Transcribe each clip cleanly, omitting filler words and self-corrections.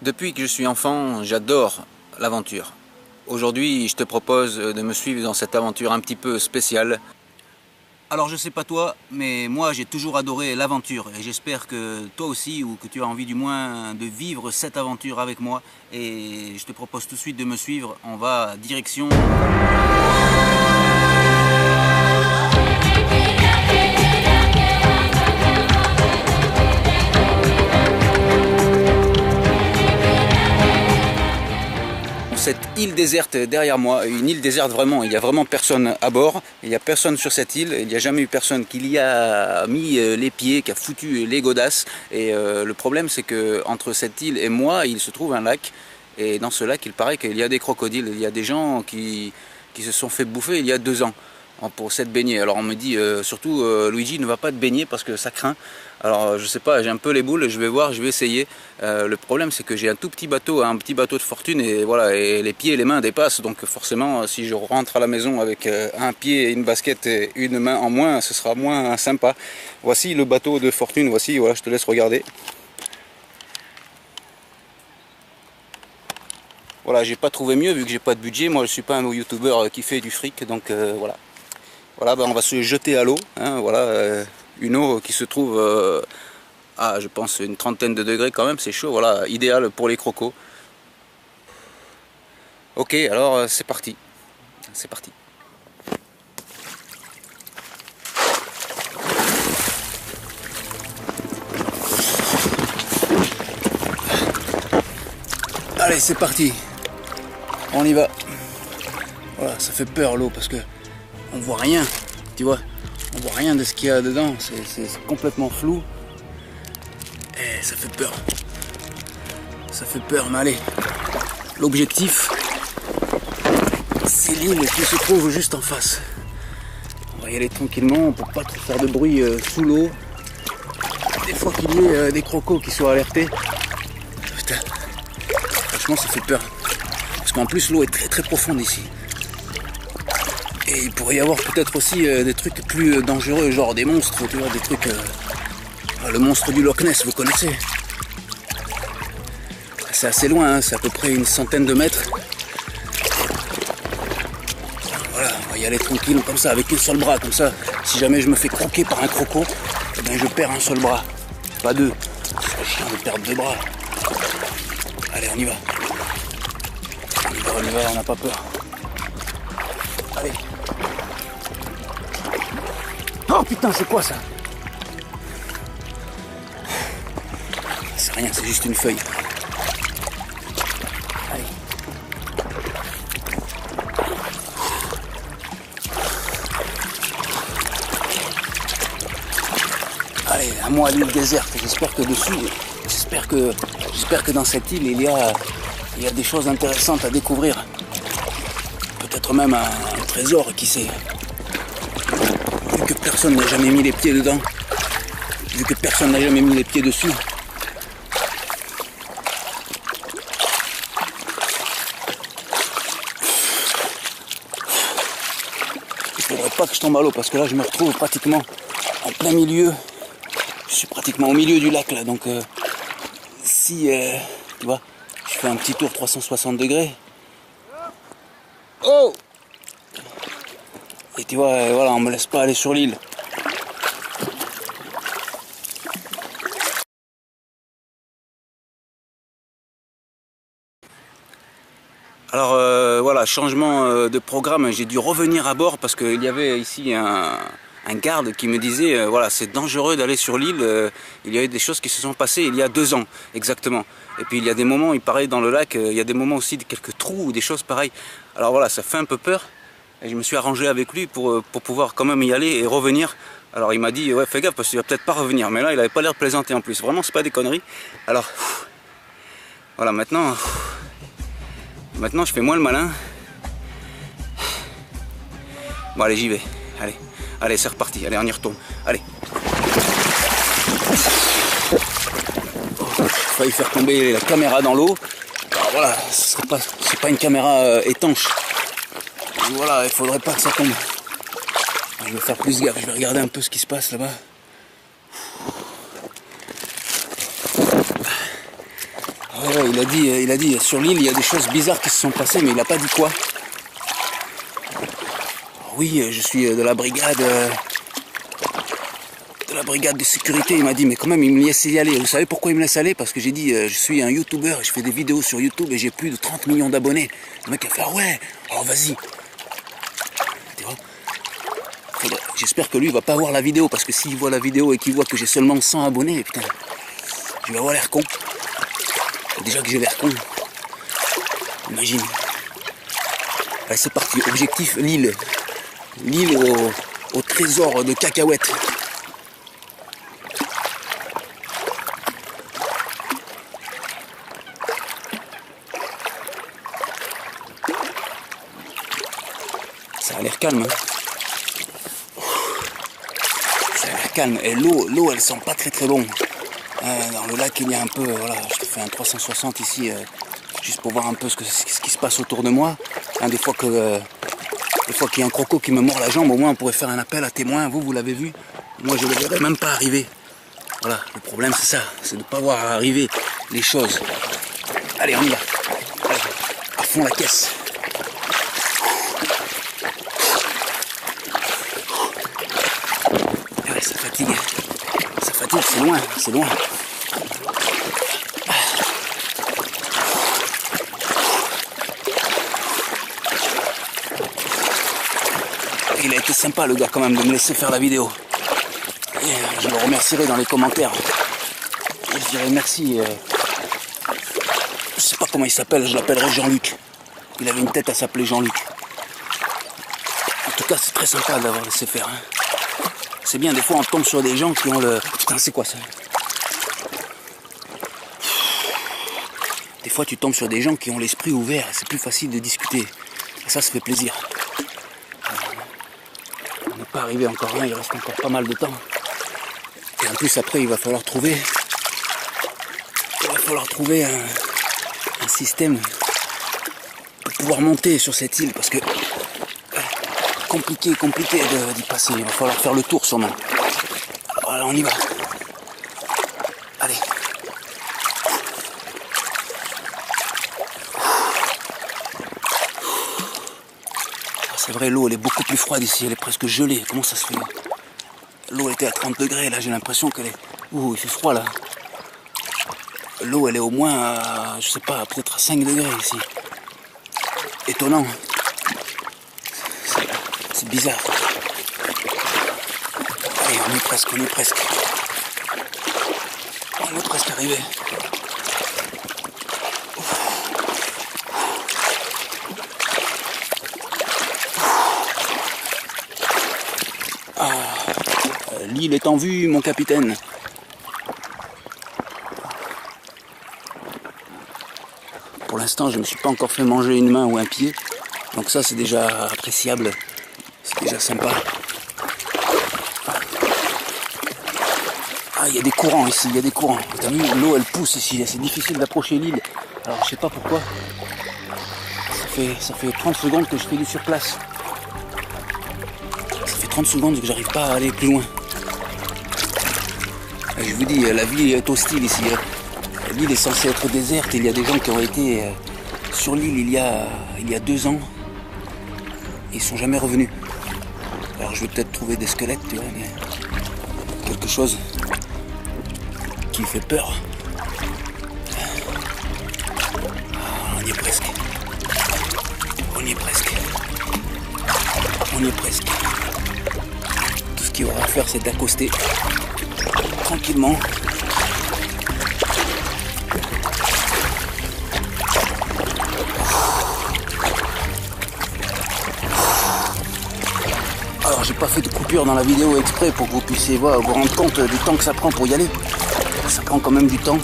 Depuis que je suis enfant, j'adore l'aventure. Aujourd'hui, je te propose de me suivre dans cette aventure un petit peu spéciale. Alors je sais pas toi, mais moi j'ai toujours adoré l'aventure et j'espère que toi aussi, ou que tu as envie du moins de vivre cette aventure avec moi. Et je te propose tout de suite de me suivre. On va direction... cette île déserte derrière moi, une île déserte vraiment, il n'y a vraiment personne à bord, il n'y a personne sur cette île, il n'y a jamais eu personne qui y a mis les pieds, qui a foutu les godasses. Et le problème c'est que entre cette île et moi, il se trouve un lac, et dans ce lac il paraît qu'il y a des crocodiles, il y a des gens qui se sont fait bouffer il y a 2 ans pour s'être baigné. Alors on me dit surtout Luigi, ne va pas te baigner parce que ça craint. Alors je sais pas, j'ai un peu les boules, je vais voir, je vais essayer. Le problème c'est que j'ai un tout petit bateau, un petit bateau de fortune, et voilà, et les pieds et les mains dépassent, donc forcément si je rentre à la maison avec un pied, une basket et une main en moins, ce sera moins sympa. Voici le bateau de fortune, voici, voilà, je te laisse regarder. Voilà, j'ai pas trouvé mieux vu que j'ai pas de budget, moi je suis pas un youtubeur qui fait du fric, donc voilà. Voilà, ben on va se jeter à l'eau, hein, voilà, une eau qui se trouve à, je pense, une trentaine de degrés quand même, c'est chaud, voilà, idéal pour les crocos. Ok, alors c'est parti, c'est parti. Allez, c'est parti, on y va. Voilà, ça fait peur l'eau parce que on voit rien, tu vois, on voit rien de ce qu'il y a dedans, c'est complètement flou. Et ça fait peur, mais allez, l'objectif, c'est l'île qui se trouve juste en face. On va y aller tranquillement, pour pas trop faire de bruit sous l'eau. Des fois qu'il y ait des crocos qui soient alertés. Putain, franchement ça fait peur. Parce qu'en plus l'eau est très très profonde ici. Et il pourrait y avoir peut-être aussi des trucs plus dangereux, genre des monstres, tu vois, des trucs... le monstre du Loch Ness, vous connaissez? C'est assez loin, hein, c'est à peu près une centaine de mètres. Voilà, on va y aller tranquille, comme ça, avec un seul bras, comme ça. Si jamais je me fais croquer par un croco, eh bien je perds un seul bras, pas deux. C'est chiant de perdre 2 bras. Allez, on y va. On y va, on n'a pas peur. Allez. Oh putain, c'est quoi ça? C'est rien, c'est juste une feuille. Allez. Allez, à moi l'île déserte. J'espère que dessus, j'espère que dans cette île il y a des choses intéressantes à découvrir. Peut-être même un trésor, qui sait. Vu que personne n'a jamais mis les pieds dedans, vu que personne n'a jamais mis les pieds dessus. Il faudrait pas que je tombe à l'eau parce que là je me retrouve pratiquement en plein milieu. Je suis pratiquement au milieu du lac là, donc si tu vois, je fais un petit tour 360 degrés. Oh! Et tu vois, voilà, on me laisse pas aller sur l'île. Alors voilà, changement de programme, j'ai dû revenir à bord parce qu'il y avait ici un garde qui me disait voilà, c'est dangereux d'aller sur l'île, il y a eu des choses qui se sont passées il y a 2 ans exactement. Et puis il y a des moments, il paraît dans le lac, il y a des moments aussi de quelques trous ou des choses pareilles. Alors voilà, ça fait un peu peur. Et je me suis arrangé avec lui pour pouvoir quand même y aller et revenir. Alors il m'a dit ouais, fais gaffe parce qu'il va peut-être pas revenir. Mais là il avait pas l'air de plaisanter en plus. Vraiment, c'est pas des conneries. Alors voilà, maintenant je fais moins le malin. Bon allez, j'y vais. Allez, c'est reparti. Allez, on y retourne. Allez. J'ai failli faire tomber la caméra dans l'eau. Alors voilà, c'est pas une caméra étanche. Voilà, il faudrait pas que ça tombe. Je vais faire plus gaffe, je vais regarder un peu ce qui se passe là-bas. Ouais, il a dit, sur l'île, il y a des choses bizarres qui se sont passées, mais il n'a pas dit quoi. Oui, je suis de la brigade de sécurité. Il m'a dit, mais quand même, il me laisse y aller. Vous savez pourquoi il me laisse aller? Parce que j'ai dit, je suis un youtubeur et je fais des vidéos sur YouTube et j'ai plus de 30 millions d'abonnés. Le mec a fait, ah ouais, alors vas-y. Tu vois? J'espère que lui, il va pas voir la vidéo, parce que s'il voit la vidéo et qu'il voit que j'ai seulement 100 abonnés, putain, je vais avoir l'air con. Déjà que j'ai l'air con. Imagine. Allez, c'est parti. Objectif, l'île. L'île au trésor de cacahuètes. Ça a l'air calme. Hein. Ça a l'air calme. Et l'eau, elle sent pas très très bon. Dans le lac, il y a un peu, voilà, je te fais un 360 ici, juste pour voir un peu ce qui se passe autour de moi. Hein, des fois qu'il y a un croco qui me mord la jambe, au moins on pourrait faire un appel à témoin. Vous l'avez vu. Moi, je ne le verrais même pas arriver. Voilà, le problème c'est ça, c'est de ne pas voir arriver les choses. Allez, on y va. Allez, à fond la caisse. Ouais, ça fatigue. Ça fatigue, c'est loin, c'est loin. Il a été sympa le gars quand même de me laisser faire la vidéo. Et je le remercierai dans les commentaires. Et je dirais merci. Je sais pas comment il s'appelle, je l'appellerai Jean-Luc. Il avait une tête à s'appeler Jean-Luc. En tout cas, c'est très sympa d'avoir laissé faire. Hein. C'est bien, des fois on tombe sur des gens qui ont le... Putain, c'est quoi ça? Des fois tu tombes sur des gens qui ont l'esprit ouvert, c'est plus facile de discuter. Et ça fait plaisir. On n'est pas arrivé encore là, il reste encore pas mal de temps. Et en plus après il va falloir trouver un système pour pouvoir monter sur cette île, parce que compliqué d'y passer. Il va falloir faire le tour sûrement. Voilà, on y va. Allez. C'est vrai, l'eau elle est beaucoup plus froide ici, elle est presque gelée. Comment ça se fait? L'eau était à 30 degrés, là j'ai l'impression qu'elle est... Ouh, il fait froid là. L'eau elle est au moins à, je sais pas, peut-être à 5 degrés ici. Étonnant. C'est bizarre. Allez, on est presque. On est presque arrivé. L'île est en vue, mon capitaine. Pour l'instant, je ne me suis pas encore fait manger une main ou un pied. Donc ça, c'est déjà appréciable. C'est déjà sympa. Ah, il y a des courants ici, il y a des courants. T'as vu, l'eau, elle pousse ici. C'est difficile d'approcher l'île. Alors, je sais pas pourquoi. Ça fait 30 secondes que je fais du surplace. Ça fait 30 secondes que j'arrive pas à aller plus loin. Je vous dis, la vie est hostile ici. L'île est censée être déserte. Il y a des gens qui ont été sur l'île il y a 2 ans. Ils sont jamais revenus. Alors je vais peut-être trouver des squelettes, tu vois, mais quelque chose qui me fait peur. On y est presque. On y est presque. On y est presque. Tout ce qu'il y aura à faire, c'est d'accoster tranquillement. Alors j'ai pas fait de coupure dans la vidéo exprès pour que vous puissiez vous rendre compte du temps que ça prend pour y aller. Ça prend quand même du temps.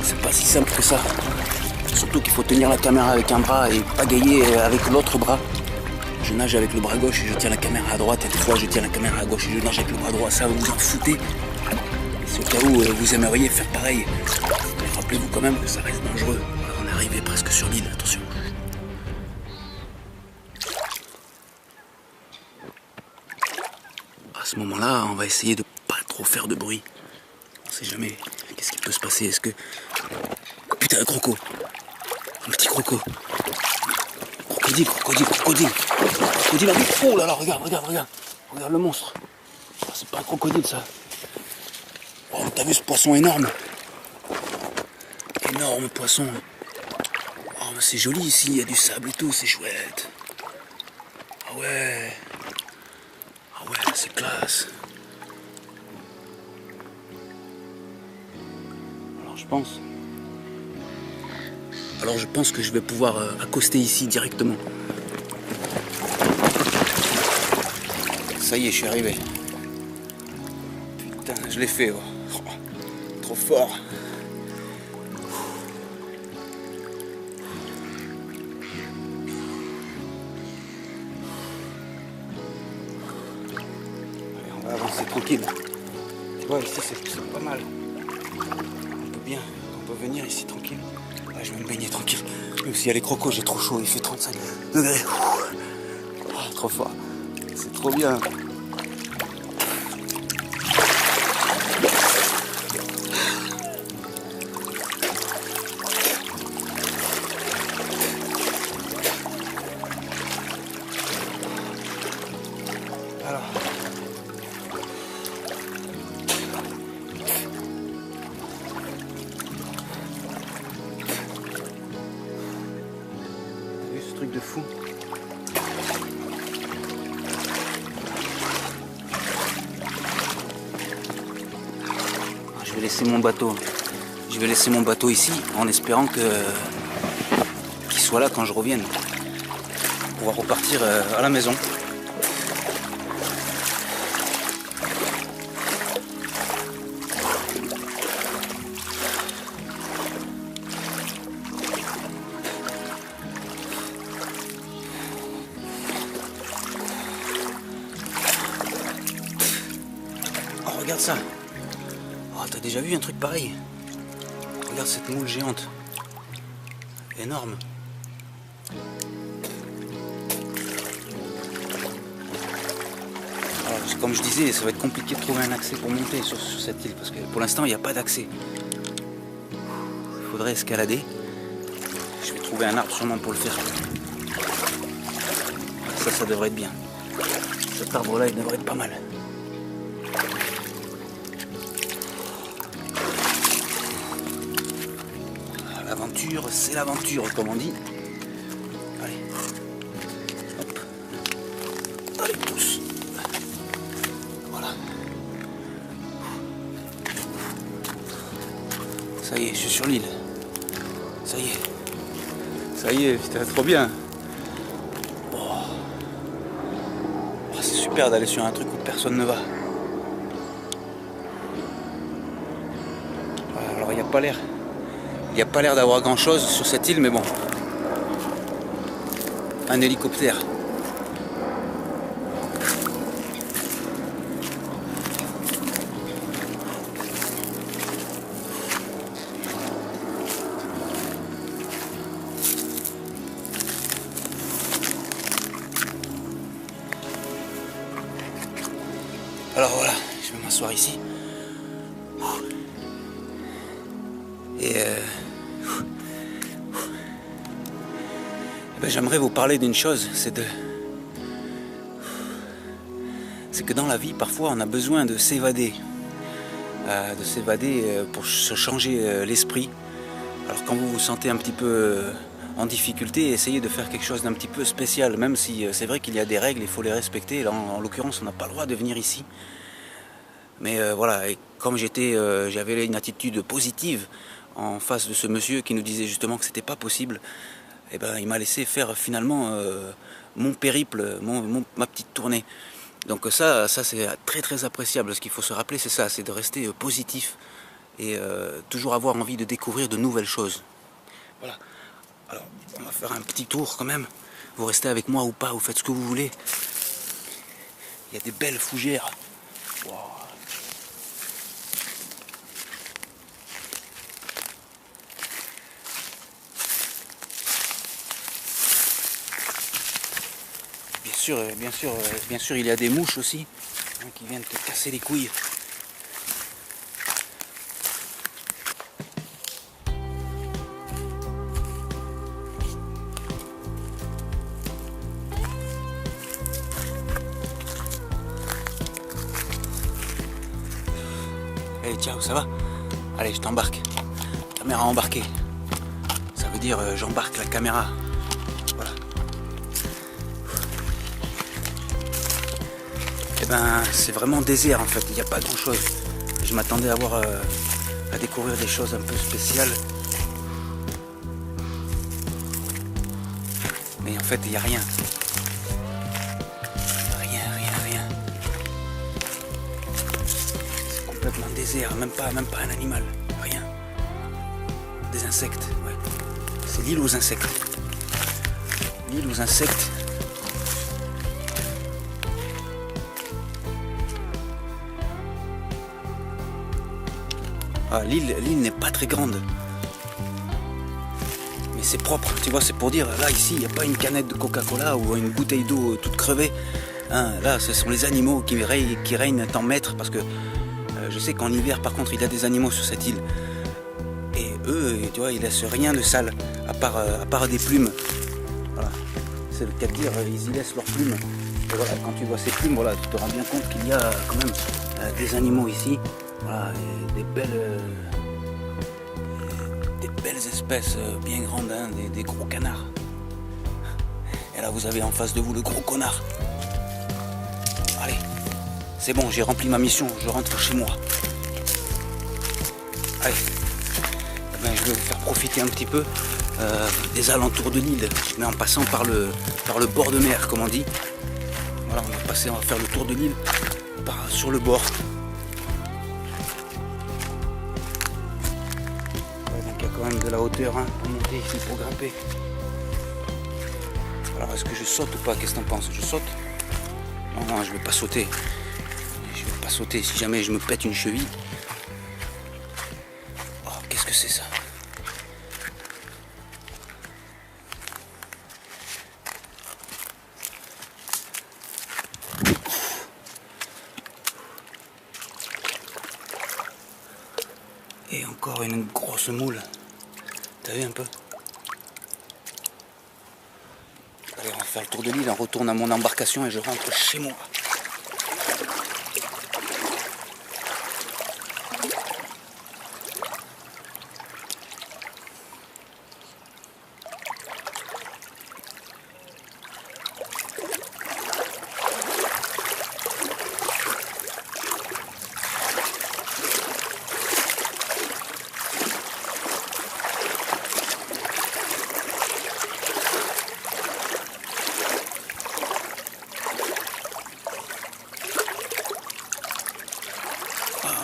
C'est pas si simple que ça. Surtout qu'il faut tenir la caméra avec un bras et pagayer avec l'autre bras. Je nage avec le bras gauche et je tiens la caméra à droite, et des fois je tiens la caméra à gauche et je nage avec le bras droit. Ça, vous vous en foutez. C'est au cas où vous aimeriez faire pareil. Mais rappelez-vous quand même que ça reste dangereux. Alors on est arrivé presque sur l'île, attention. À ce moment-là, on va essayer de pas trop faire de bruit. On sait jamais qu'est-ce qui peut se passer. Est-ce que putain, un croco. Un petit croco. Crocodile, crocodile, crocodile. Crocodile. Oh là là, regarde, regarde, regarde. Regarde le monstre. Oh, c'est pas un crocodile ça. Oh, t'as vu ce poisson énorme? Énorme poisson. Oh, mais c'est joli ici, il y a du sable et tout, c'est chouette. Ah ouais. Ah ouais, c'est classe. Alors je pense que je vais pouvoir accoster ici directement. Ça y est, je suis arrivé. Putain, je l'ai fait. Oh. Oh, trop fort. Allez, on va avancer tranquille. Tu vois, ici c'est pas mal. On peut venir ici tranquille. Là, je vais me baigner tranquille. Même s'il y a les crocos, j'ai trop chaud, il fait 35 degrés. Oh, trop fort. C'est trop bien. Alors. Truc de fou. Je vais laisser mon bateau. Je vais laisser mon bateau ici en espérant qu'il soit là quand je revienne. Pour pouvoir repartir à la maison. Regarde ça. Oh, t'as déjà vu un truc pareil? Regarde cette moule géante. Énorme. Alors, comme je disais, ça va être compliqué de trouver un accès pour monter sur cette île parce que pour l'instant il n'y a pas d'accès. Il faudrait escalader. Je vais trouver un arbre sûrement pour le faire. Ça devrait être bien. Cet arbre là il devrait être pas mal. L'aventure, c'est l'aventure, comme on dit. Allez. Hop. Allez, tous. Voilà. Ça y est, je suis sur l'île. Ça y est. Ça y est, putain, trop bien. Oh. Oh, c'est super d'aller sur un truc où personne ne va. Alors, il n'y a pas l'air. Il n'y a pas l'air d'avoir grand chose sur cette île, mais bon. Un hélicoptère. Alors voilà, je vais m'asseoir ici. Et j'aimerais vous parler d'une chose, c'est que dans la vie, parfois, on a besoin de s'évader pour se changer l'esprit. Alors quand vous vous sentez un petit peu en difficulté, essayez de faire quelque chose d'un petit peu spécial, même si c'est vrai qu'il y a des règles, il faut les respecter. Là, en l'occurrence, on n'a pas le droit de venir ici. Mais voilà, et comme j'avais une attitude positive en face de ce monsieur qui nous disait justement que c'était pas possible, et il m'a laissé faire finalement mon périple, ma petite tournée. Donc ça c'est très très appréciable. Ce qu'il faut se rappeler, c'est ça, c'est de rester positif et toujours avoir envie de découvrir de nouvelles choses. Voilà. Alors, on va faire un petit tour quand même. Vous restez avec moi ou pas, vous faites ce que vous voulez. Il y a des belles fougères. Wow. Bien sûr, il y a des mouches aussi hein, qui viennent te casser les couilles. ciao, ça va? Allez, je t'embarque. Caméra embarquée. Ça veut dire j'embarque la caméra. Voilà. Et ben, c'est vraiment désert en fait, il n'y a pas grand chose. Je m'attendais à découvrir des choses un peu spéciales. Mais en fait, il n'y a rien. Rien. C'est complètement désert, même pas un animal. Rien. Des insectes, ouais. C'est l'île aux insectes. L'île aux insectes. Ah, l'île n'est pas très grande. Mais c'est propre, tu vois, c'est pour dire, là, ici, il n'y a pas une canette de Coca-Cola ou une bouteille d'eau toute crevée. Hein, là, ce sont les animaux qui règnent en maître, parce que je sais qu'en hiver, par contre, il y a des animaux sur cette île. Et eux, tu vois, ils laissent rien de sale, à part des plumes. Voilà, c'est le cas de dire, ils y laissent leurs plumes. Et voilà, quand tu vois ces plumes, voilà, tu te rends bien compte qu'il y a quand même des animaux ici. Voilà, des belles espèces bien grandes, hein, des gros canards. Et là, vous avez en face de vous le gros connard. Allez, c'est bon, j'ai rempli ma mission, je rentre chez moi. Allez, ben, je vais vous faire profiter un petit peu des alentours de l'île, mais en passant par le bord de mer, comme on dit. Voilà, on va faire le tour de l'île sur le bord. Il y a quand même de la hauteur, hein, pour monter ici, pour grimper. Alors est-ce que je saute ou pas? Qu'est-ce que t'en penses? Je saute? Non, je vais pas sauter. Je vais pas sauter si jamais je me pète une cheville. Oh, qu'est-ce que c'est ça? Et encore une grosse moule. T'as vu un peu? Allez, on va faire le tour de l'île, on retourne à mon embarcation et je rentre chez moi.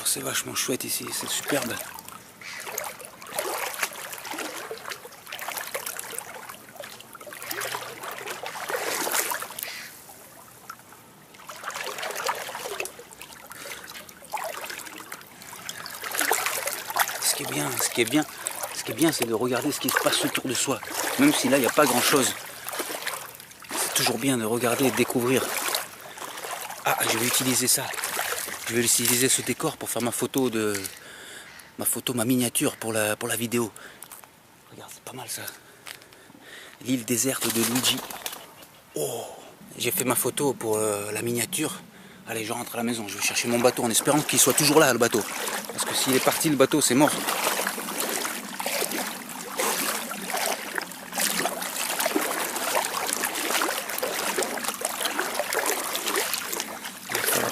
C'est vachement chouette ici, c'est superbe. Ce qui est bien, c'est de regarder ce qui se passe autour de soi. Même si là, il n'y a pas grand-chose. C'est toujours bien de regarder et de découvrir. Ah, je vais utiliser ça. Je vais utiliser ce décor pour faire ma miniature pour la vidéo. Regarde, c'est pas mal ça. L'île déserte de Luigi. Oh, j'ai fait ma photo pour la miniature. Allez, je rentre à la maison, je vais chercher mon bateau en espérant qu'il soit toujours là, le bateau. Parce que s'il est parti, le bateau, c'est mort.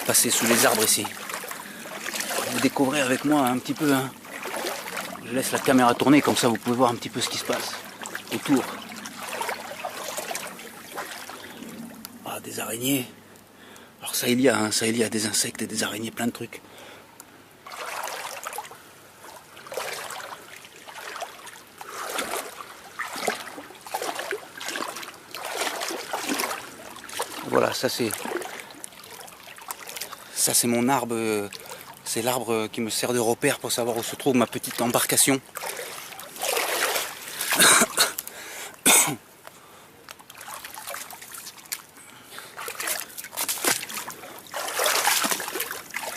Passer sous les arbres ici. Vous découvrez avec moi un petit peu. Hein. Je laisse la caméra tourner, comme ça vous pouvez voir un petit peu ce qui se passe autour. Ah, des araignées. Alors ça il y a des insectes et des araignées, plein de trucs. Voilà, ça c'est mon arbre, c'est l'arbre qui me sert de repère pour savoir où se trouve ma petite embarcation.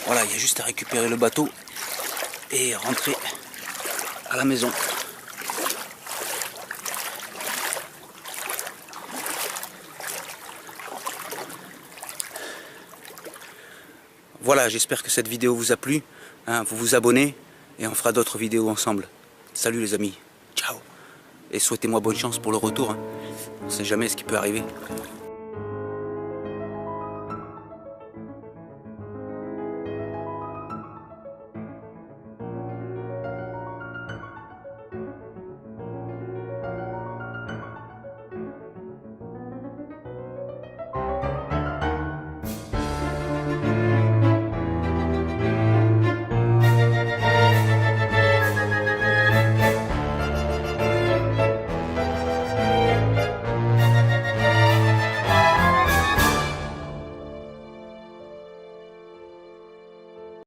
Voilà, il y a juste à récupérer le bateau et rentrer à la maison. Voilà, j'espère que cette vidéo vous a plu. Hein, vous vous abonnez et on fera d'autres vidéos ensemble. Salut les amis, ciao. Et souhaitez-moi bonne chance pour le retour. Hein. On ne sait jamais ce qui peut arriver.